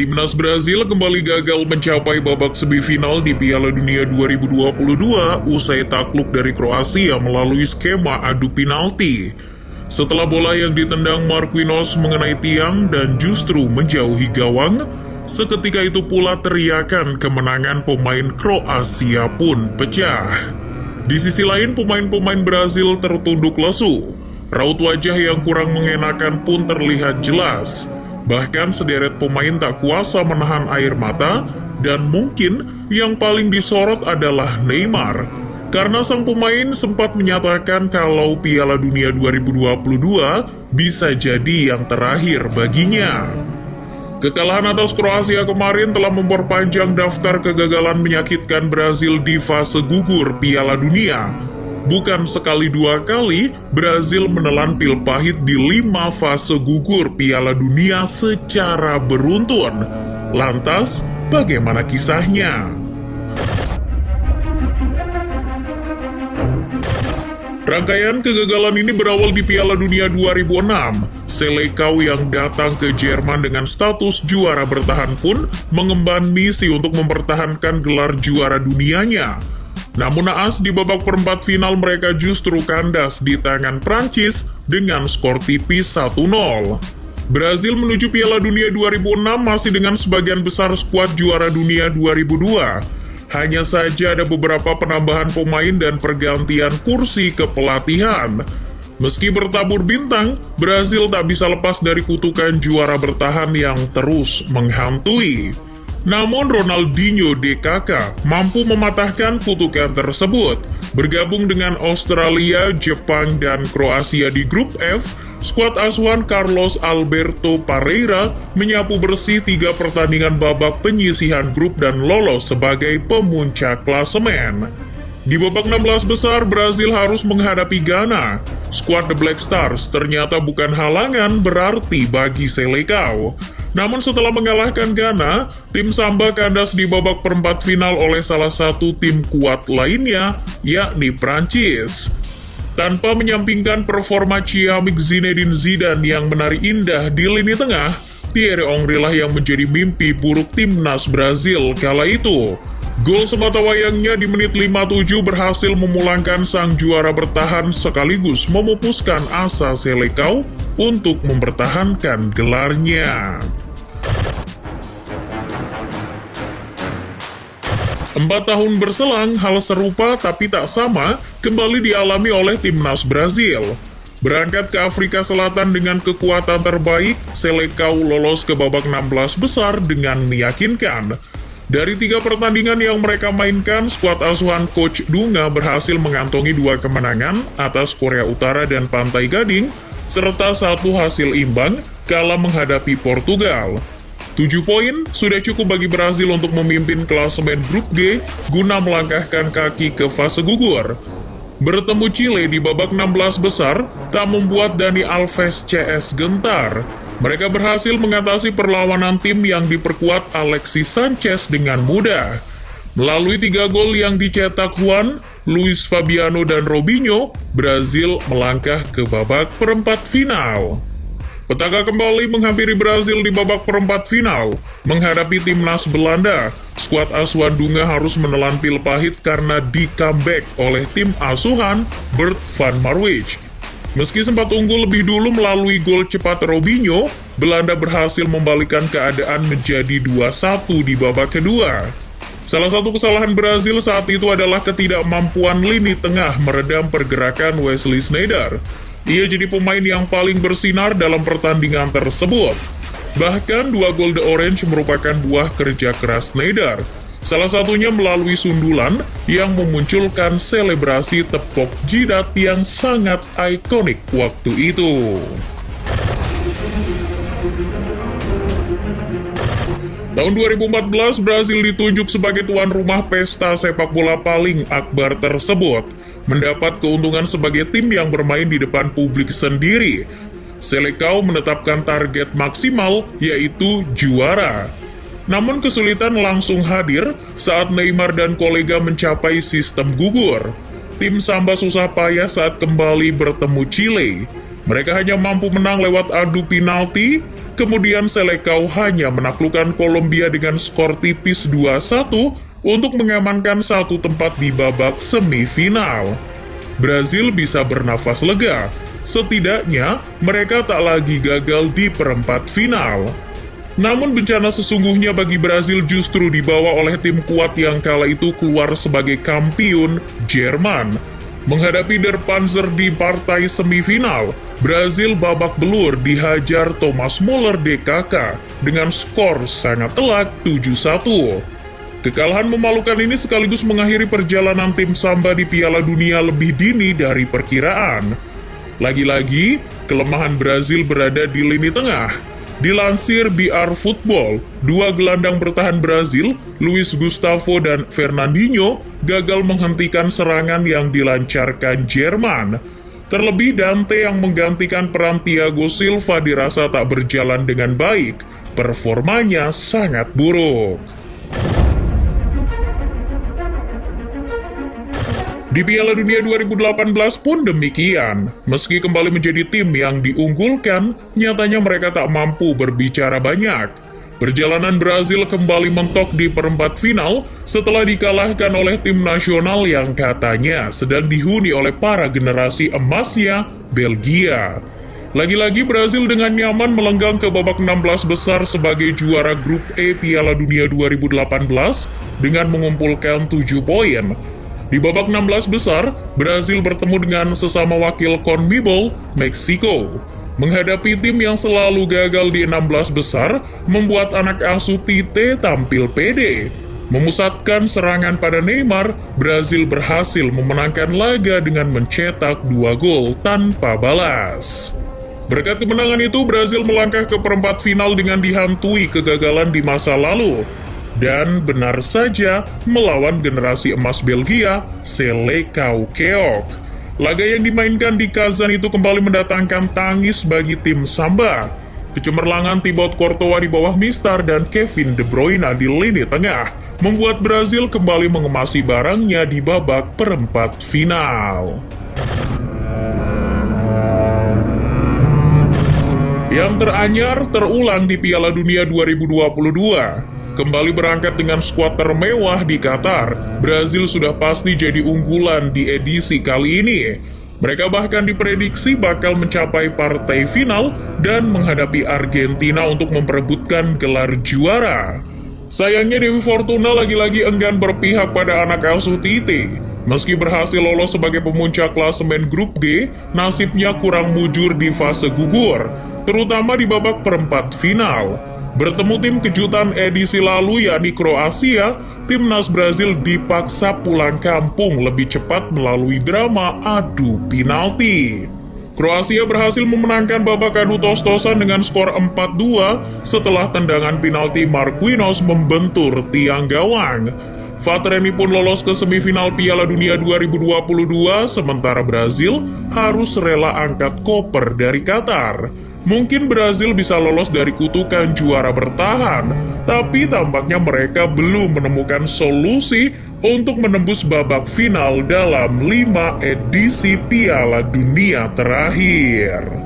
Timnas Brazil kembali gagal mencapai babak semifinal di Piala Dunia 2022 usai takluk dari Kroasia melalui skema adu penalti. Setelah bola yang ditendang Marquinhos mengenai tiang dan justru menjauhi gawang, seketika itu pula teriakan kemenangan pemain Kroasia pun pecah. Di sisi lain, pemain-pemain Brazil tertunduk lesu. Raut wajah yang kurang mengenakan pun terlihat jelas. Bahkan sederet pemain tak kuasa menahan air mata, dan mungkin yang paling disorot adalah Neymar. Karena sang pemain sempat menyatakan kalau Piala Dunia 2022 bisa jadi yang terakhir baginya. Kekalahan atas Kroasia kemarin telah memperpanjang daftar kegagalan menyakitkan Brazil di fase gugur Piala Dunia. Bukan sekali dua kali, Brazil menelan pil pahit di 5 fase gugur Piala Dunia secara beruntun. Lantas, bagaimana kisahnya? Rangkaian kegagalan ini berawal di Piala Dunia 2006. Selecao yang datang ke Jerman dengan status juara bertahan pun mengemban misi untuk mempertahankan gelar juara dunianya. Namun naas di babak perempat final mereka justru kandas di tangan Prancis dengan skor tipis 1-0. Brazil menuju Piala Dunia 2006 masih dengan sebagian besar skuad juara dunia 2002. Hanya saja ada beberapa penambahan pemain dan pergantian kursi kepelatihan. Meski bertabur bintang, Brazil tak bisa lepas dari kutukan juara bertahan yang terus menghantui. Namun Ronaldinho DKK mampu mematahkan kutukan tersebut. Bergabung dengan Australia, Jepang, dan Kroasia di grup F, skuad asuhan Carlos Alberto Parreira menyapu bersih 3 pertandingan babak penyisihan grup dan lolos sebagai pemuncak klasemen. Di babak 16 besar, Brazil harus menghadapi Ghana. Skuad The Black Stars ternyata bukan halangan berarti bagi Selecao. Namun setelah mengalahkan Ghana, tim Samba kandas di babak perempat final oleh salah satu tim kuat lainnya, yakni Prancis. Tanpa menyampingkan performa ciamik Zinedine Zidane yang menari indah di lini tengah, Thierry Henry lah yang menjadi mimpi buruk timnas Brazil kala itu. Gol sematawayangnya di menit 57 berhasil memulangkan sang juara bertahan sekaligus memupuskan asa Selecao untuk mempertahankan gelarnya. 4 tahun berselang, hal serupa tapi tak sama kembali dialami oleh timnas Brazil. Berangkat ke Afrika Selatan dengan kekuatan terbaik, Selecao lolos ke babak 16 besar dengan meyakinkan. Dari 3 pertandingan yang mereka mainkan, skuad asuhan Coach Dunga berhasil mengantongi 2 kemenangan atas Korea Utara dan Pantai Gading, serta 1 hasil imbang kala menghadapi Portugal. 7 poin sudah cukup bagi Brazil untuk memimpin klasemen grup G guna melangkahkan kaki ke fase gugur. Bertemu Chile di babak 16 besar tak membuat Dani Alves CS gentar. Mereka berhasil mengatasi perlawanan tim yang diperkuat Alexis Sanchez dengan mudah. Melalui 3 gol yang dicetak Juan, Luis Fabiano, dan Robinho, Brazil melangkah ke babak perempat final. Petaka kembali menghampiri Brazil di babak perempat final. Menghadapi timnas Belanda, skuad asuhan Dunga harus menelan pil pahit karena di-comeback oleh tim asuhan Bert van Marwijk. Meski sempat unggul lebih dulu melalui gol cepat Robinho, Belanda berhasil membalikkan keadaan menjadi 2-1 di babak kedua. Salah satu kesalahan Brazil saat itu adalah ketidakmampuan lini tengah meredam pergerakan Wesley Sneijder. Ia jadi pemain yang paling bersinar dalam pertandingan tersebut. Bahkan 2 gol The Orange merupakan buah kerja keras Sneijder. Salah satunya melalui sundulan yang memunculkan selebrasi tepok jidat yang sangat ikonik waktu itu. Tahun 2014, Brazil ditunjuk sebagai tuan rumah pesta sepak bola paling akbar tersebut. Mendapat keuntungan sebagai tim yang bermain di depan publik sendiri. Selecao menetapkan target maksimal, yaitu juara. Namun kesulitan langsung hadir saat Neymar dan kolega mencapai sistem gugur. Tim Samba susah payah saat kembali bertemu Chile. Mereka hanya mampu menang lewat adu penalti, Kemudian Selecao hanya menaklukkan Kolombia dengan skor tipis 2-1 untuk mengamankan satu tempat di babak semifinal. Brazil bisa bernafas lega, setidaknya mereka tak lagi gagal di perempat final. Namun bencana sesungguhnya bagi Brazil justru dibawa oleh tim kuat yang kala itu keluar sebagai kampiun, Jerman. Menghadapi Der Panzer di partai semifinal, Brazil babak belur dihajar Thomas Muller DKK dengan skor sangat telak 7-1. Kekalahan memalukan ini sekaligus mengakhiri perjalanan tim Samba di Piala Dunia lebih dini dari perkiraan. Lagi-lagi, kelemahan Brazil berada di lini tengah. Dilansir BR Football, dua gelandang bertahan Brazil, Luis Gustavo dan Fernandinho, gagal menghentikan serangan yang dilancarkan Jerman. Terlebih Dante yang menggantikan peran Thiago Silva dirasa tak berjalan dengan baik. Performanya sangat buruk. Di Piala Dunia 2018 pun demikian. Meski kembali menjadi tim yang diunggulkan, nyatanya mereka tak mampu berbicara banyak. Perjalanan Brazil kembali mentok di perempat final setelah dikalahkan oleh tim nasional yang katanya sedang dihuni oleh para generasi emasnya, Belgia. Lagi-lagi Brazil dengan nyaman melenggang ke babak 16 besar sebagai juara grup E Piala Dunia 2018 dengan mengumpulkan 7 poin. Di babak 16 besar, Brazil bertemu dengan sesama wakil CONMEBOL, Meksiko. Menghadapi tim yang selalu gagal di 16 besar, membuat anak asuh Tite tampil pede. Memusatkan serangan pada Neymar, Brazil berhasil memenangkan laga dengan mencetak 2 gol tanpa balas. Berkat kemenangan itu, Brazil melangkah ke perempat final dengan dihantui kegagalan di masa lalu. Dan benar saja melawan generasi emas Belgia, Selecao Keok. Laga yang dimainkan di Kazan itu kembali mendatangkan tangis bagi tim Samba. Kecemerlangan Thibaut Courtois di bawah mistar dan Kevin De Bruyne di lini tengah membuat Brazil kembali mengemasi barangnya di babak perempat final. Yang teranyar terulang di Piala Dunia 2022. Kembali berangkat dengan skuad termewah di Qatar, Brazil sudah pasti jadi unggulan di edisi kali ini. Mereka bahkan diprediksi bakal mencapai partai final dan menghadapi Argentina untuk memperebutkan gelar juara. Sayangnya Dewi Fortuna lagi-lagi enggan berpihak pada anak asuh Tite. Meski berhasil lolos sebagai pemuncak klasemen grup G, nasibnya kurang mujur di fase gugur, terutama di babak perempat final. Bertemu tim kejutan edisi lalu yakni Kroasia, timnas Brazil dipaksa pulang kampung lebih cepat melalui drama adu penalti. Kroasia berhasil memenangkan babak adu tos-tosan dengan skor 4-2 setelah tendangan penalti Marquinhos membentur tiang gawang. Vatreni pun lolos ke semifinal Piala Dunia 2022, sementara Brazil harus rela angkat koper dari Qatar. Mungkin Brazil bisa lolos dari kutukan juara bertahan, tapi tampaknya mereka belum menemukan solusi untuk menembus babak final dalam 5 edisi Piala Dunia terakhir.